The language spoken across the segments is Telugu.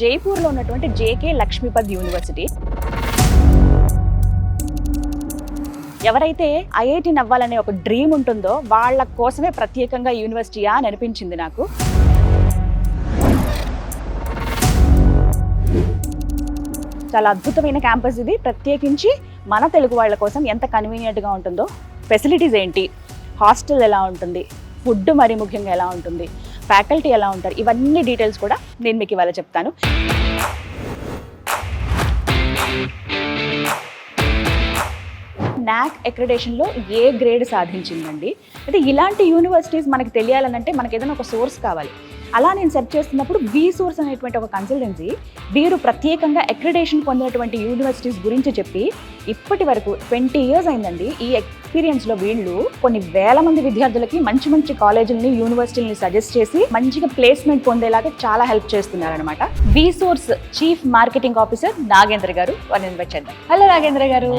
జైపూర్లో ఉన్నటువంటి జేకే లక్ష్మీపద్ యూనివర్సిటీ. ఎవరైతే ఐఐటి అవ్వాలనే ఒక డ్రీమ్ ఉంటుందో వాళ్ళ కోసమే ప్రత్యేకంగా యూనివర్సిటీయా అని అనిపించింది నాకు. చాలా అద్భుతమైన క్యాంపస్ ఇది. ప్రత్యేకించి మన తెలుగు వాళ్ళ కోసం ఎంత కన్వీనియంట్గా ఉంటుందో, ఫెసిలిటీస్ ఏంటి, హాస్టల్ ఎలా ఉంటుంది, ఫుడ్ మరి ముఖ్యంగా ఎలా ఉంటుంది, ఫ్యాకల్టీ ఎలా ఉంటారు, ఇవన్నీ డీటెయిల్స్ కూడా నేను మీకు ఇవాళ చెప్తాను. నాక్ అక్రిడేషన్లో ఏ గ్రేడ్ సాధించిందండి. అయితే ఇలాంటి యూనివర్సిటీస్ మనకి తెలియాలనంటే మనకి ఏదైనా ఒక సోర్స్ కావాలి. అలా నేను సెర్చ్ చేస్తున్నప్పుడు వి సోర్స్ అనేటువంటి ఒక కన్సల్టెన్సీ వీరు ప్రత్యేకంగా అక్రిడేషన్ పొందినటువంటి యూనివర్సిటీస్ గురించి చెప్పి ఇప్పటి వరకు 20 years అయిందండి. ఈ ఎక్స్పీరియన్స్లో వీళ్ళు కొన్ని వేల మంది విద్యార్థులకి మంచి మంచి కాలేజీలని, యూనివర్సిటీలని సజెస్ట్ చేసి మంచిగా ప్లేస్మెంట్ పొందేలాగా చాలా హెల్ప్ చేస్తున్నారనమాట. V Source chief marketing officer Nagendra garu, వారిని ఇన్వైట్ చేద్దాం. హలో నాగేంద్ర గారు.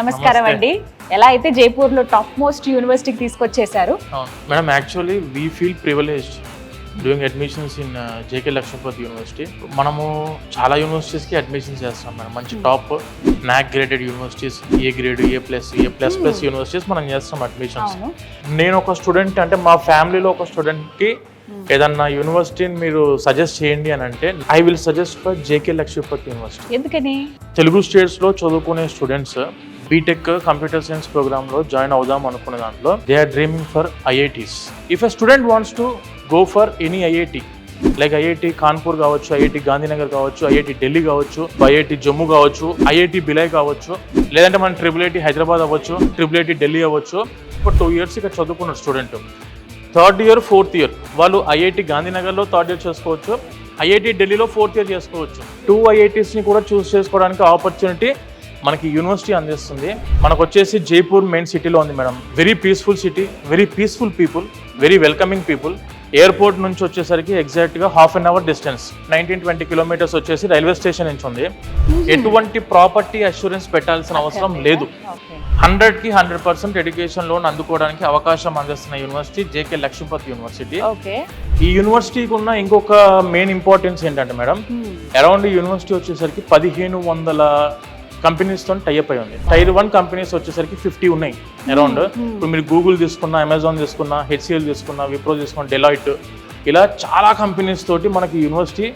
నమస్కారం అండి. ఎలా అయితే జైపూర్లో టాప్ మోస్ట్ యూనివర్సిటీకి తీసుకొచ్చేసారు madam. Actually we feel privileged doing admissions in JK Lakshmipat university. మనము చాలా యూనివర్సిటీస్కి అడ్మిషన్స్ చేస్తాం మేడం. మంచి top NAAC graded universities, A grade, A plus universities మనం చేస్తాం అడ్మిషన్స్. నేను ఒక స్టూడెంట్, అంటే మా ఫ్యామిలీలో ఒక స్టూడెంట్కి ఏదన్నా యూనివర్సిటీని మీరు సజెస్ట్ చేయండి అని అంటే I will suggest for JK Lakshmipat university. ఎందుకని? తెలుగు స్టేట్స్లో చదువుకునే స్టూడెంట్స్ బీటెక్ కంప్యూటర్ సైన్స్ ప్రోగ్రామ్లో జాయిన్ అవుదాం అనుకునే దాంట్లో they are dreaming for IITs. If a student wants to go for any IIT, like IIT Kanpur కావచ్చు, ఐఐటి గాంధీనగర్ కావచ్చు, ఐఐటి ఢిల్లీ కావచ్చు, ఐఐటి జమ్మూ కావచ్చు, ఐఐటి బిలై కావచ్చు, లేదంటే మన ట్రిపుల్ హైదరాబాద్ అవ్వచ్చు, ట్రిపుల్ ఢిల్లీ అవ్వచ్చు. ఇప్పుడు 2 years ఇక్కడ చదువుకున్న student 3rd year 4th year వాళ్ళు ఐఐటి గాంధీనగర్లో 3rd year చేసుకోవచ్చు, ఐఐటి ఢిల్లీలో 4th year చేసుకోవచ్చు. 2 IITsని కూడా చూస్ చేసుకోవడానికి ఆపర్చునిటీ మనకి యూనివర్సిటీ అందిస్తుంది. మనకు వచ్చేసి జైపూర్ మెయిన్ సిటీలో ఉంది madam. Very peaceful city, very peaceful people, very welcoming people. Airport నుంచి వచ్చేసరికి ఎగ్జాక్ట్గా 1/2 hour డిస్టెన్స్, 19-20 kilometers వచ్చేసి రైల్వే స్టేషన్ నుంచి ఉంది. ఎటువంటి ప్రాపర్టీ అష్యూరెన్స్ పెట్టాల్సిన అవసరం లేదు. 100కి 100% ఎడ్యుకేషన్ లోన్ అందుకోవడానికి అవకాశం అందిస్తున్న యూనివర్సిటీ జేకే లక్ష్మీపద్ యూనివర్సిటీ. ఈ యూనివర్సిటీకి ఉన్న ఇంకొక మెయిన్ ఇంపార్టెన్స్ ఏంటంటే మేడం, అరౌండ్ ఈ యూనివర్సిటీ వచ్చేసరికి 1500 కంపెనీస్తో టైఅప్ అయి ఉంది. Tier 1 కంపెనీస్ వచ్చేసరికి 50 ఉన్నాయి అరౌండ్. ఇప్పుడు మీరు గూగుల్ తీసుకున్నా, అమెజాన్ తీసుకున్నా, HCL తీసుకున్నా, విప్రో తీసుకున్నా, డెలాయిట్, ఇలా చాలా కంపెనీస్ తోటి మనకి యూనివర్సిటీ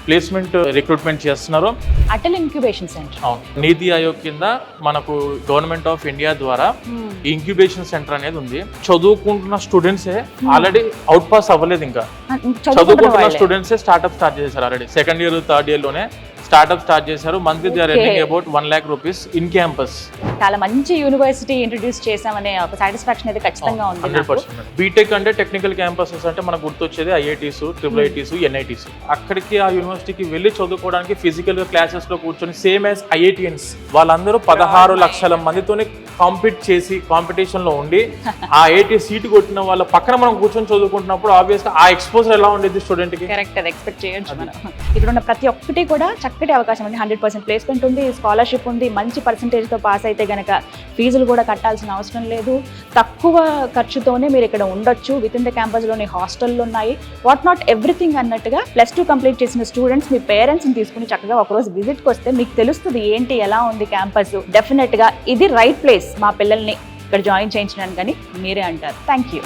ప్లేస్మెంట్ రిక్రూట్మెంట్ చేస్తున్నారు. అటల్ ఇంక్యుబేషన్ సెంటర్, నీతి ఆయోగ్ కింద మనకు గవర్నమెంట్ ఆఫ్ ఇండియా ద్వారా ఈ ఇంక్యుబేషన్ సెంటర్ అనేది ఉంది. చదువుకుంటున్న స్టూడెంట్సే ఆల్రెడీ అవుట్ పాస్ అవ్వలేదు, ఇంకా చదువుకుంటున్న స్టూడెంట్సే స్టార్ట్అప్ స్టార్ట్ చేశారు. Already 2nd year 3rd year లోనే స్టార్ట్అప్ స్టార్ట్ చేశారు. Monthly they are earning about 1 lakh rupees in campus. చాలా మంచి యూనివర్సిటీ ఇంట్రడ్యూస్ చేసామనే ఒక సాటిస్ఫాక్షన్ అయితే ఖచ్చితంగా ఉంది. 100%. బీటెక్ అంటే టెక్నికల్ క్యాంపసెస్ అంటే మనకు గుర్తొచ్చేది ఐఐటీస్, IIITs, NITs. అక్కడికి ఆ యూనివర్సిటీకి వెళ్ళి చదువుకోవడానికి ఫిజికల్ గా క్లాసెస్ లో కూర్చొని సేమ్ యాజ్ ఐఐటియన్స్ వాళ్ళందరూ 16 లక్షల మందితోని కాంపీట్ చేసి కాంపిటీషన్ లో ఉండి ఆ ఐఐటి సీట్ కొట్టిన వాళ్ళ పక్కన మనం కూర్చొని చదువుకుంటున్నప్పుడు ఆబ్వియస్ గా ఆ ఎక్స్పోజర్ ఎలా ఉండేది స్టూడెంట్ కి? కరెక్ట్, అది ఎక్స్పెక్ట్ చేయొచ్చు మనం. ఇక్కడ ఉన్న ప్రతి ఒక్కటి కూడా చక్కటి అవకాశం ఉంది. 100% ప్లేస్మెంట్ ఉంది, స్కాలర్షిప్ ఉంది. మంచి పర్సంటేజ్తో పాస్ అయితే గనక ఫీజులు కూడా కట్టాల్సిన అవసరం లేదు. తక్కువ ఖర్చుతోనే మీరు ఇక్కడ ఉండొచ్చు. విత్ ఇన్ ద క్యాంపస్లోని హాస్టల్లు ఉన్నాయి. వాట్ నాట్ ఎవ్రీథింగ్ అన్నట్టుగా +2 కంప్లీట్ చేసిన స్టూడెంట్స్ మీ పేరెంట్స్ని తీసుకుని చక్కగా ఒకరోజు విజిట్కి వస్తే మీకు తెలుస్తుంది ఏంటి, ఎలా ఉంది క్యాంపస్. డెఫినెట్గా ఇది రైట్ ప్లేస్ మా పిల్లల్ని ఇక్కడ జాయిన్ చేయించడానికి అని మీరే అంటారు. Thank you.